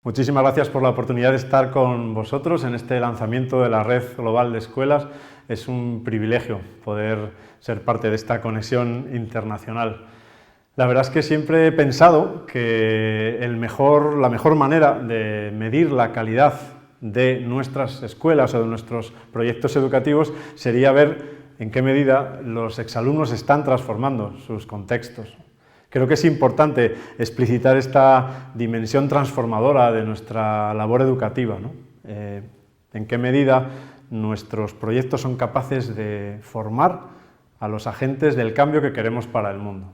Muchísimas gracias por la oportunidad de estar con vosotros en este lanzamiento de la Red Global de Escuelas. Es un privilegio poder ser parte de esta conexión internacional. La verdad es que siempre he pensado que la mejor manera de medir la calidad de nuestras escuelas o de nuestros proyectos educativos sería ver en qué medida los exalumnos están transformando sus contextos. Creo que es importante explicitar esta dimensión transformadora de nuestra labor educativa, ¿no? En qué medida nuestros proyectos son capaces de formar a los agentes del cambio que queremos para el mundo.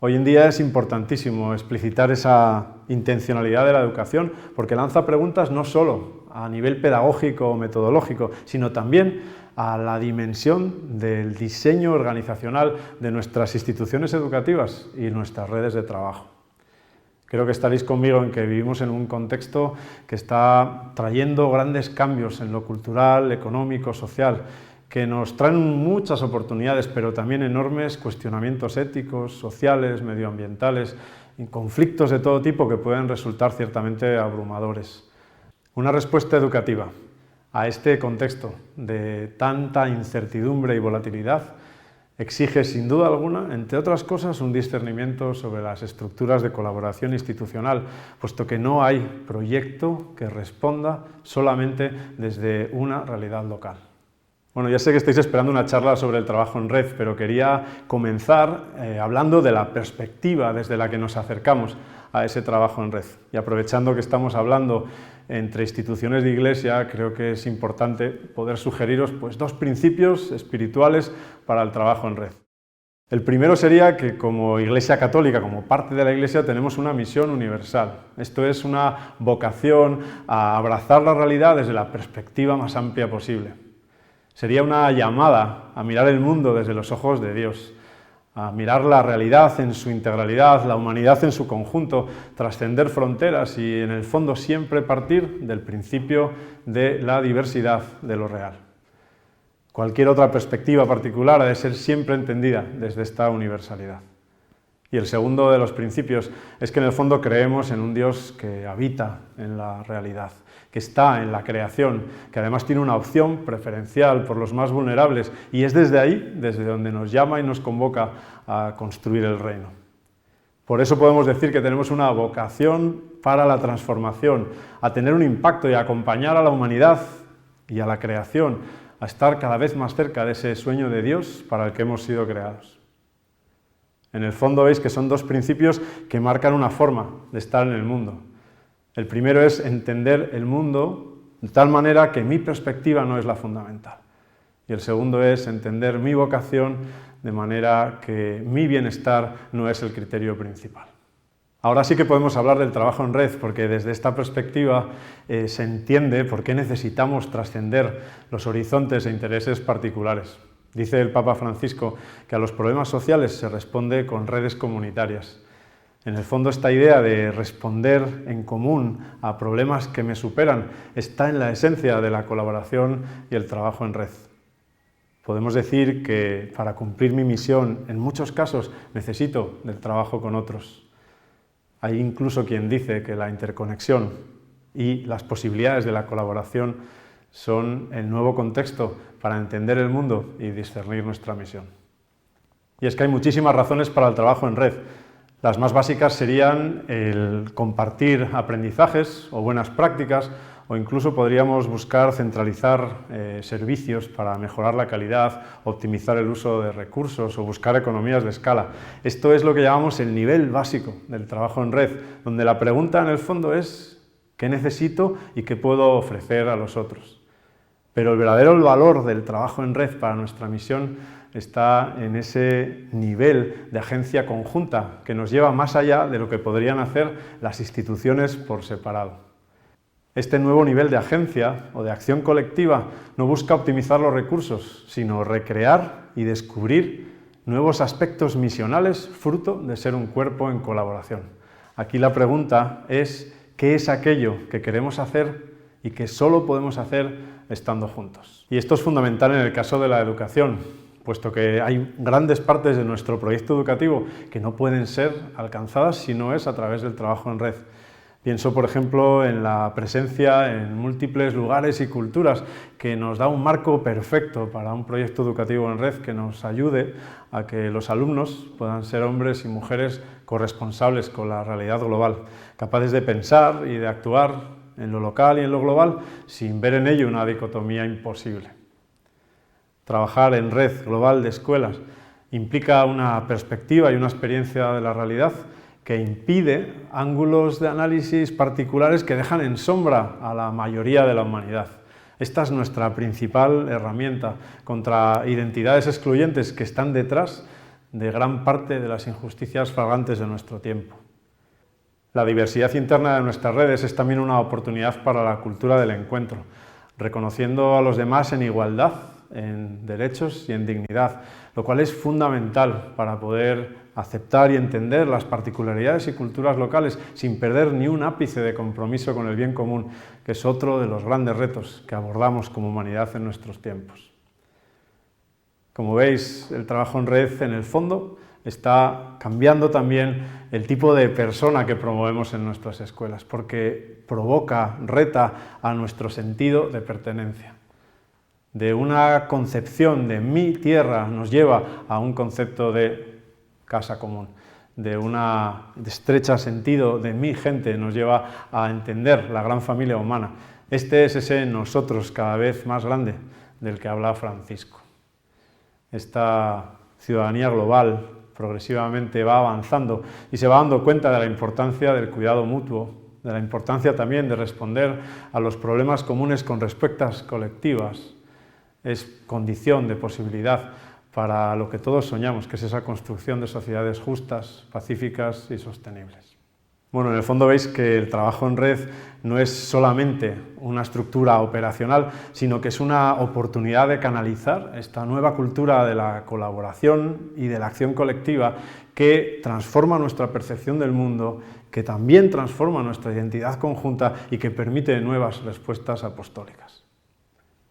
Hoy en día es importantísimo explicitar esa intencionalidad de la educación porque lanza preguntas no solo a nivel pedagógico o metodológico, sino también a la dimensión del diseño organizacional de nuestras instituciones educativas y nuestras redes de trabajo. Creo que estaréis conmigo en que vivimos en un contexto que está trayendo grandes cambios en lo cultural, económico, social, que nos traen muchas oportunidades, pero también enormes cuestionamientos éticos, sociales, medioambientales, y conflictos de todo tipo que pueden resultar ciertamente abrumadores. Una respuesta educativa a este contexto de tanta incertidumbre y volatilidad exige sin duda alguna, entre otras cosas, un discernimiento sobre las estructuras de colaboración institucional, puesto que no hay proyecto que responda solamente desde una realidad local. Bueno, ya sé que estáis esperando una charla sobre el trabajo en red, pero quería comenzar hablando de la perspectiva desde la que nos acercamos a ese trabajo en red. Y aprovechando que estamos hablando entre instituciones de Iglesia, creo que es importante poder sugeriros dos principios espirituales para el trabajo en red. El primero sería que como Iglesia Católica, como parte de la Iglesia, tenemos una misión universal. Esto es una vocación a abrazar la realidad desde la perspectiva más amplia posible. Sería una llamada a mirar el mundo desde los ojos de Dios, a mirar la realidad en su integralidad, la humanidad en su conjunto, trascender fronteras y en el fondo siempre partir del principio de la diversidad de lo real. Cualquier otra perspectiva particular ha de ser siempre entendida desde esta universalidad. Y el segundo de los principios es que en el fondo creemos en un Dios que habita en la realidad, que está en la creación, que además tiene una opción preferencial por los más vulnerables y es desde ahí, desde donde nos llama y nos convoca a construir el reino. Por eso podemos decir que tenemos una vocación para la transformación, a tener un impacto y a acompañar a la humanidad y a la creación, a estar cada vez más cerca de ese sueño de Dios para el que hemos sido creados. En el fondo veis que son dos principios que marcan una forma de estar en el mundo. El primero es entender el mundo de tal manera que mi perspectiva no es la fundamental. Y el segundo es entender mi vocación de manera que mi bienestar no es el criterio principal. Ahora sí que podemos hablar del trabajo en red, porque desde esta perspectiva se entiende por qué necesitamos trascender los horizontes e intereses particulares. Dice el Papa Francisco que a los problemas sociales se responde con redes comunitarias. En el fondo, esta idea de responder en común a problemas que me superan está en la esencia de la colaboración y el trabajo en red. Podemos decir que para cumplir mi misión, en muchos casos, necesito del trabajo con otros. Hay incluso quien dice que la interconexión y las posibilidades de la colaboración son el nuevo contexto para entender el mundo y discernir nuestra misión. Y es que hay muchísimas razones para el trabajo en red. Las más básicas serían el compartir aprendizajes o buenas prácticas, o incluso podríamos buscar centralizar servicios para mejorar la calidad, optimizar el uso de recursos o buscar economías de escala. Esto es lo que llamamos el nivel básico del trabajo en red, donde la pregunta en el fondo es ¿qué necesito y qué puedo ofrecer a los otros? Pero el verdadero valor del trabajo en red para nuestra misión está en ese nivel de agencia conjunta que nos lleva más allá de lo que podrían hacer las instituciones por separado. Este nuevo nivel de agencia o de acción colectiva no busca optimizar los recursos, sino recrear y descubrir nuevos aspectos misionales fruto de ser un cuerpo en colaboración. Aquí la pregunta es ¿qué es aquello que queremos hacer y que solo podemos hacer estando juntos? Y esto es fundamental en el caso de la educación, puesto que hay grandes partes de nuestro proyecto educativo que no pueden ser alcanzadas si no es a través del trabajo en red. Pienso, por ejemplo, en la presencia en múltiples lugares y culturas, que nos da un marco perfecto para un proyecto educativo en red que nos ayude a que los alumnos puedan ser hombres y mujeres corresponsables con la realidad global, capaces de pensar y de actuar en lo local y en lo global sin ver en ello una dicotomía imposible. Trabajar en red global de escuelas implica una perspectiva y una experiencia de la realidad que impide ángulos de análisis particulares que dejan en sombra a la mayoría de la humanidad. Esta es nuestra principal herramienta contra identidades excluyentes que están detrás de gran parte de las injusticias flagrantes de nuestro tiempo. La diversidad interna de nuestras redes es también una oportunidad para la cultura del encuentro, reconociendo a los demás en igualdad, en derechos y en dignidad, lo cual es fundamental para poder aceptar y entender las particularidades y culturas locales sin perder ni un ápice de compromiso con el bien común, que es otro de los grandes retos que abordamos como humanidad en nuestros tiempos. Como veis, el trabajo en red, en el fondo, está cambiando también el tipo de persona que promovemos en nuestras escuelas, porque provoca, reta a nuestro sentido de pertenencia. De una concepción de mi tierra nos lleva a un concepto de casa común, de un estrecho sentido de mi gente nos lleva a entender la gran familia humana. Este es ese nosotros cada vez más grande del que habla Francisco. Esta ciudadanía global progresivamente va avanzando y se va dando cuenta de la importancia del cuidado mutuo, de la importancia también de responder a los problemas comunes con respuestas colectivas. Es condición de posibilidad para lo que todos soñamos, que es esa construcción de sociedades justas, pacíficas y sostenibles. Bueno, en el fondo veis que el trabajo en red no es solamente una estructura operacional, sino que es una oportunidad de canalizar esta nueva cultura de la colaboración y de la acción colectiva que transforma nuestra percepción del mundo, que también transforma nuestra identidad conjunta y que permite nuevas respuestas apostólicas.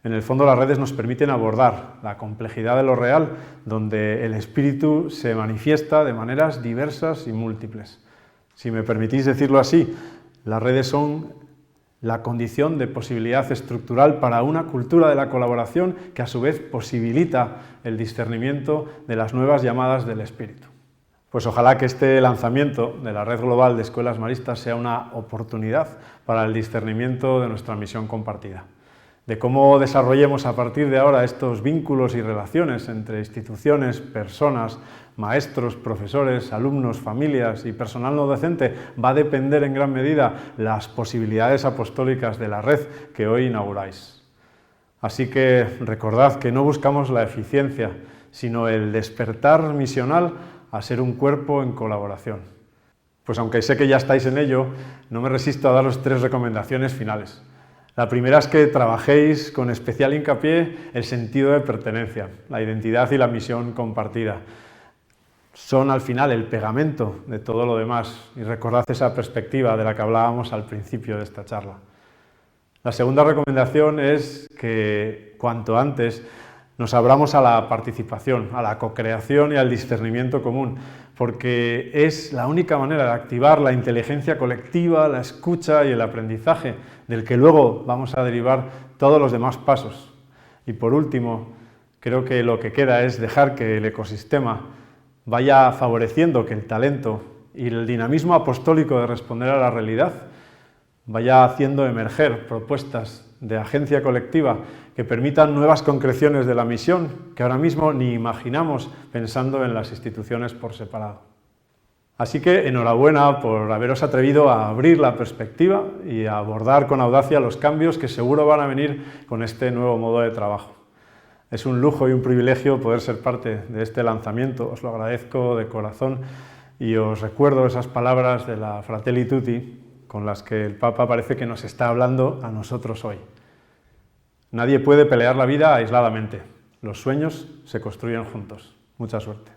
En el fondo, las redes nos permiten abordar la complejidad de lo real, donde el espíritu se manifiesta de maneras diversas y múltiples. Si me permitís decirlo así, las redes son la condición de posibilidad estructural para una cultura de la colaboración que a su vez posibilita el discernimiento de las nuevas llamadas del espíritu. Pues ojalá que este lanzamiento de la Red Global de Escuelas Maristas sea una oportunidad para el discernimiento de nuestra misión compartida, de cómo desarrollemos a partir de ahora estos vínculos y relaciones entre instituciones, personas, maestros, profesores, alumnos, familias y personal no docente, va a depender en gran medida las posibilidades apostólicas de la red que hoy inauguráis. Así que recordad que no buscamos la eficiencia, sino el despertar misional a ser un cuerpo en colaboración. Pues aunque sé que ya estáis en ello, no me resisto a daros 3 recomendaciones finales. La primera es que trabajéis con especial hincapié el sentido de pertenencia, la identidad y la misión compartida. Son al final el pegamento de todo lo demás y recordad esa perspectiva de la que hablábamos al principio de esta charla. La segunda recomendación es que cuanto antes nos abramos a la participación, a la co-creación y al discernimiento común, porque es la única manera de activar la inteligencia colectiva, la escucha y el aprendizaje, del que luego vamos a derivar todos los demás pasos. Y por último, creo que lo que queda es dejar que el ecosistema vaya favoreciendo que el talento y el dinamismo apostólico de responder a la realidad vaya haciendo emerger propuestas de agencia colectiva que permitan nuevas concreciones de la misión que ahora mismo ni imaginamos pensando en las instituciones por separado. Así que enhorabuena por haberos atrevido a abrir la perspectiva y a abordar con audacia los cambios que seguro van a venir con este nuevo modo de trabajo. Es un lujo y un privilegio poder ser parte de este lanzamiento, os lo agradezco de corazón y os recuerdo esas palabras de la Fratelli Tutti con las que el Papa parece que nos está hablando a nosotros hoy. Nadie puede pelear la vida aisladamente, los sueños se construyen juntos. Mucha suerte.